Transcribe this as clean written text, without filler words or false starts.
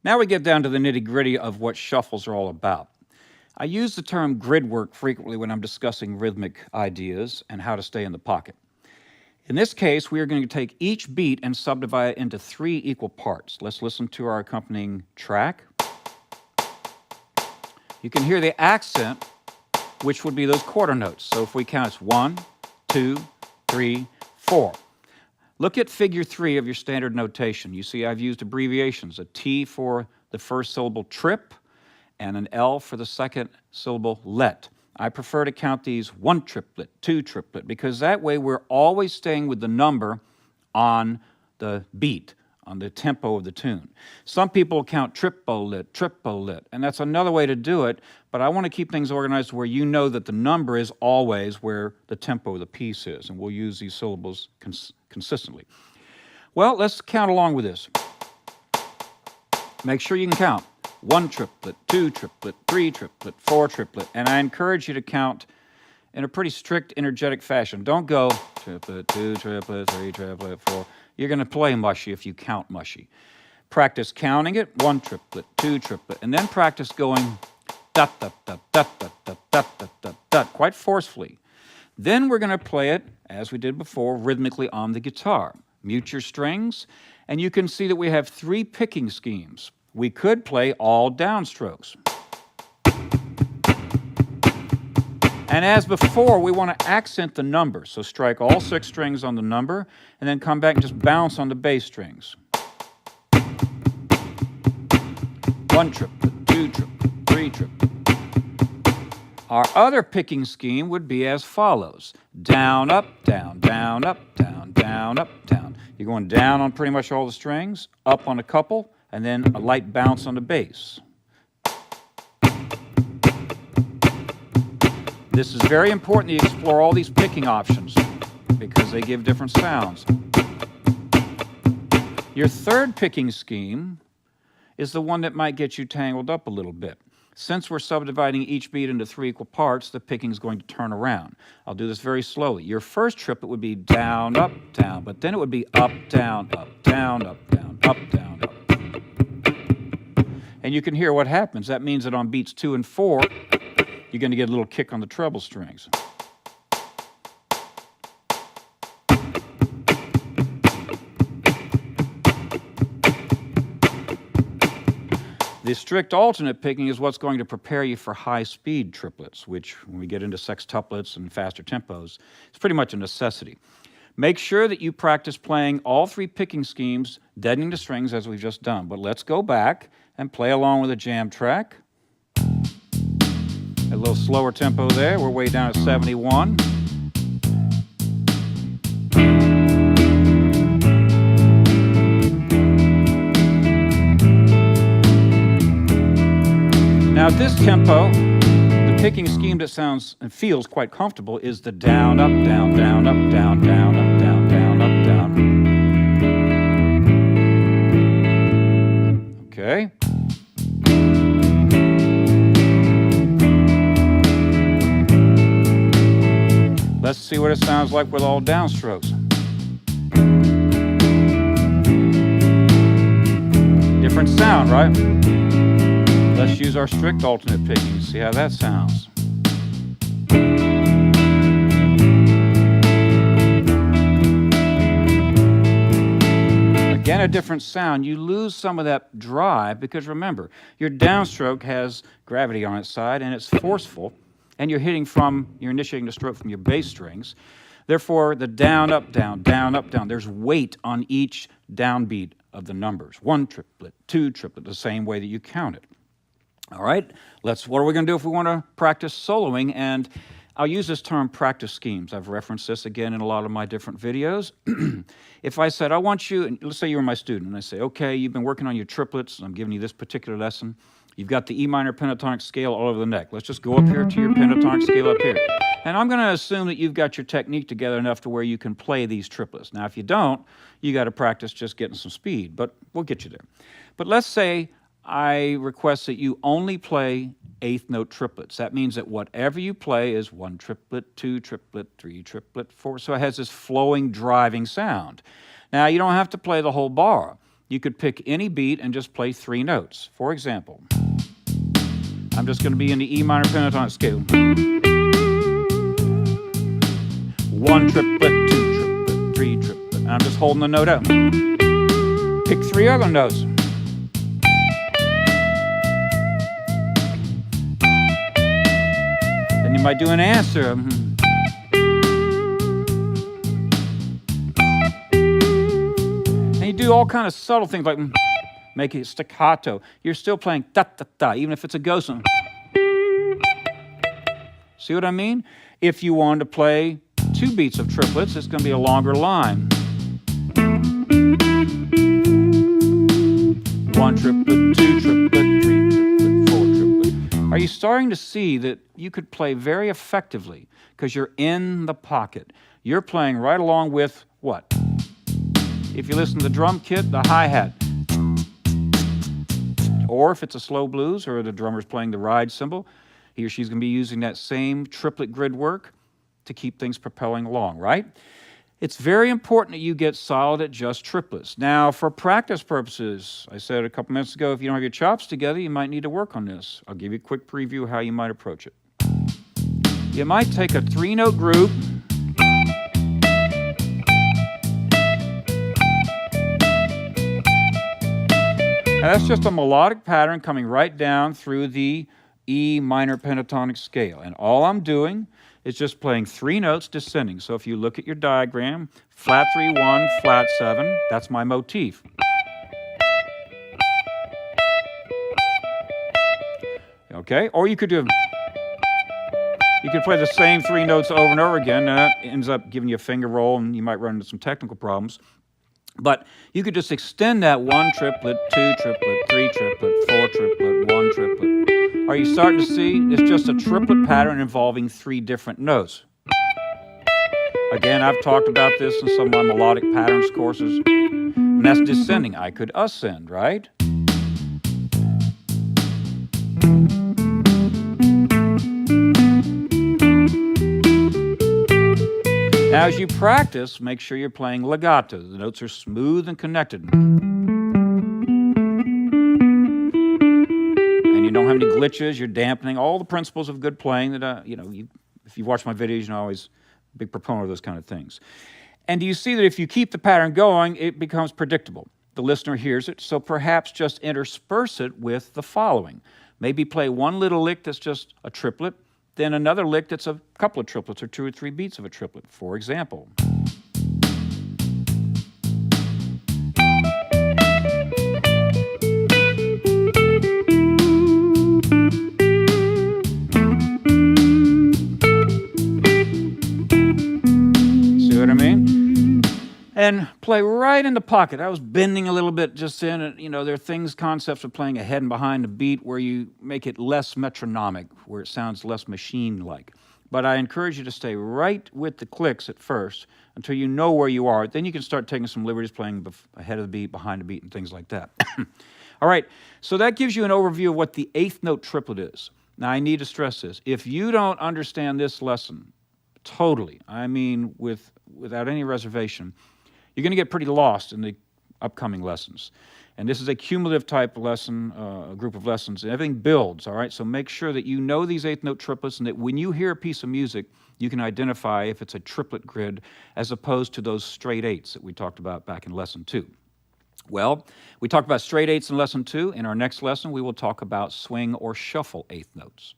Now we get down to the nitty-gritty of what shuffles are all about. I use the term grid work frequently when I'm discussing rhythmic ideas and how to stay in the pocket. In this case, we are going to take each beat and subdivide it into 3 equal parts. Let's listen to our accompanying track. You can hear the accent, which would be those quarter notes. So if we count, it's 1, 2, 3, 4. Look at figure 3 of your standard notation. You see I've used abbreviations, a T for the first syllable trip and an L for the second syllable let. I prefer to count these 1 triplet, 2 triplet, because that way we're always staying with the number on the beat, on the tempo of the tune. Some people count tripolit, and that's another way to do it, but I want to keep things organized where you know that the number is always where the tempo of the piece is, and we'll use these syllables consistently. Well, let's count along with this. Make sure you can count 1 triplet, 2 triplet, 3 triplet, 4 triplet, and I encourage you to count in a pretty strict, energetic fashion. Don't go triplet, 2 triplet, 3 triplet, 4. You're going to play mushy if you count mushy. Practice counting it, 1 triplet, 2 triplet, and then practice going da da da da da da da da da da quite forcefully. Then we're going to play it, as we did before, rhythmically on the guitar. Mute your strings, and you can see that we have 3 picking schemes. We could play all downstrokes. And as before, we want to accent the number. So strike all 6 strings on the number, and then come back and just bounce on the bass strings. 1 triplet, 2 triplet, 3 triplet. Our other picking scheme would be as follows. Down, up, down, down, up, down, down, up, down. You're going down on pretty much all the strings, up on a couple, and then a light bounce on the bass. This is very important that you explore all these picking options because they give different sounds. Your third picking scheme is the one that might get you tangled up a little bit. Since we're subdividing each beat into 3 equal parts, the picking is going to turn around. I'll do this very slowly. Your first triplet would be down, up, down, but then it would be up, down, up, down, up, down, up, down, up. And you can hear what happens. That means that on beats 2 and 4, you're going to get a little kick on the treble strings. The strict alternate picking is what's going to prepare you for high-speed triplets, which, when we get into sextuplets and faster tempos, it's pretty much a necessity. Make sure that you practice playing all 3 picking schemes, deadening the strings as we've just done. But let's go back and play along with a jam track. A little slower tempo there. We're way down at 71. Now at this tempo, the picking scheme that sounds and feels quite comfortable is the down, up, down, down, up, down, down, up, down, down, up, down. Okay. Let's see what it sounds like with all downstrokes. Different sound, right? Let's use our strict alternate picking, see how that sounds. Again, a different sound. You lose some of that drive because remember, your downstroke has gravity on its side and it's forceful, and you're initiating the stroke from your bass strings. Therefore, the down, up, down, down, up, down, there's weight on each downbeat of the numbers. 1 triplet, 2 triplet, the same way that you count it. All right, what are we going to do if we want to practice soloing? And I'll use this term practice schemes. I've referenced this again in a lot of my different videos. If I said, I want you, and let's say you were my student, and I say, okay, you've been working on your triplets, and I'm giving you this particular lesson. You've got the E minor pentatonic scale all over the neck. Let's just go up here to your pentatonic scale up here. And I'm going to assume that you've got your technique together enough to where you can play these triplets. Now, if you don't, you got to practice just getting some speed, but we'll get you there. But let's say I request that you only play 8th note triplets. That means that whatever you play is 1 triplet, 2 triplet, 3 triplet, 4. So it has this flowing, driving sound. Now, you don't have to play the whole bar. you could pick any beat and just play 3 notes. For example, I'm just going to be in the E minor pentatonic scale. 1 triplet, 2 triplet, 3 triplet. And I'm just holding the note out. Pick 3 other notes. Then you might do an answer. And you do all kind of subtle things like make it staccato. You're still playing da-da-da, even if it's a ghost. See what I mean? If you wanted to play 2 beats of triplets, it's going to be a longer line. 1 triplet, 2 triplet, 3 triplet, 4 triplet. Are you starting to see that you could play very effectively because you're in the pocket? You're playing right along with what? If you listen to the drum kit, the hi-hat. Or if it's a slow blues or the drummer's playing the ride cymbal, he or she's going to be using that same triplet grid work to keep things propelling along, right? It's very important that you get solid at just triplets. Now, for practice purposes, I said a couple minutes ago, if you don't have your chops together, you might need to work on this. I'll give you a quick preview of how you might approach it. You might take a 3-note group, and that's just a melodic pattern coming right down through the E minor pentatonic scale. And all I'm doing is just playing 3 notes descending. So if you look at your diagram, flat 3, 1, flat 7, that's my motif. Okay, or you could play the same 3 notes over and over again, and that ends up giving you a finger roll, and you might run into some technical problems. But you could just extend that 1 triplet, 2 triplet, 3 triplet, 4 triplet, 1 triplet. Are you starting to see? It's just a triplet pattern involving 3 different notes. Again, I've talked about this in some of my melodic patterns courses. And that's descending. I could ascend, right? Now, as you practice, make sure you're playing legato. The notes are smooth and connected. You don't have any glitches, you're dampening, all the principles of good playing that, if you've watched my videos, you're always a big proponent of those kind of things. And do you see that if you keep the pattern going, it becomes predictable? The listener hears it, so perhaps just intersperse it with the following. Maybe play 1 little lick that's just a triplet, then another lick that's a couple of triplets or 2 or 3 beats of a triplet. For example. And play right in the pocket. I was bending a little bit just in it. There are concepts of playing ahead and behind the beat where you make it less metronomic, where it sounds less machine-like. But I encourage you to stay right with the clicks at first until you know where you are. Then you can start taking some liberties playing ahead of the beat, behind the beat, and things like that. All right, so that gives you an overview of what the 8th note triplet is. Now, I need to stress this. If you don't understand this lesson totally, I mean without any reservation, you're going to get pretty lost in the upcoming lessons. And this is a cumulative type lesson, a group of lessons, and everything builds, all right? So make sure that you know these 8th note triplets and that when you hear a piece of music, you can identify if it's a triplet grid as opposed to those straight 8s that we talked about back in lesson 2. Well, we talked about straight 8s in lesson 2. In our next lesson, we will talk about swing or shuffle 8th notes.